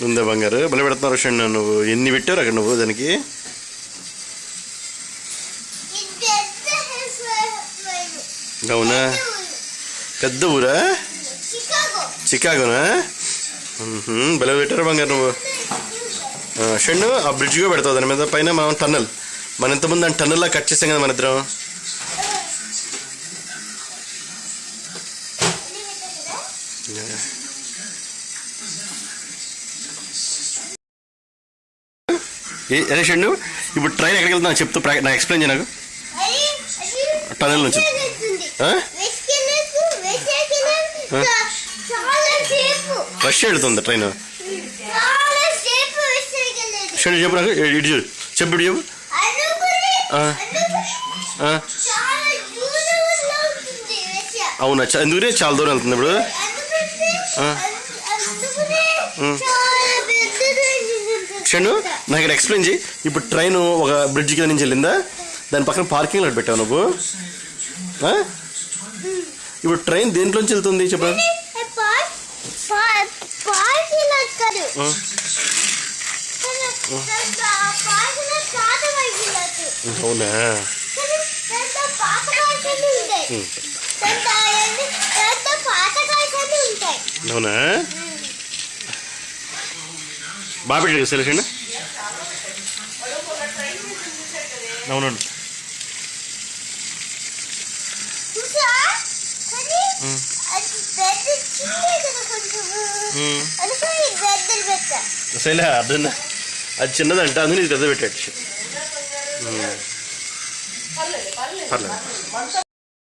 ఉందా బంగారు? బలి పెడుతున్నారు షణ్. నువ్వు ఎన్ని పెట్టారు అక్కడ నువ్వు దానికి? అవునా? పెద్ద ఊరా? చికాగోనా? బలి పెట్టారు బంగారు నువ్వు. షణ్ ఆ బ్రిడ్జ్గా పెడతావు దాని మీద పైన. మనం టన్నల్, మన ఇంతకుముందు దాని టన్నల్లా కట్ చేసాం కదా మన ఇద్దరం. అదే షణ్, ఇప్పుడు ట్రైన్ ఎక్కడికి వెళ్తున్నా చెప్తూ నాకు ఎక్స్ప్లెయిన్ చేయ. నాకు టనల్ నుంచి రష్యా వెళ్తుంది ట్రైన్. షణ్ చెప్పు నాకు, ఇటు చూడు, చెప్పు ఇటు చెప్పు. అవునా? ఎందుకు చాలా దూరం వెళ్తుంది ఇప్పుడు? షణ్ నాకు ఇక్కడ ఎక్స్ప్లెయిన్ చేయి. ఇప్పుడు ట్రైన్ ఒక బ్రిడ్జ్ కింద నుంచి వెళ్ళిందా, దాని పక్కన పార్కింగ్ లాట్ పెట్టావు నువ్వు. ఇప్పుడు ట్రైన్ దేంట్లోంచి వెళ్తుంది చెప్పు. అవునా? అవునా? బాగా పెట్టాడు సెలక్షన్. అవునండి. అసలే అర్థం, అది చిన్నదంట, అందుకని ఇది పెద్ద పెట్టాడు. పర్లేదు.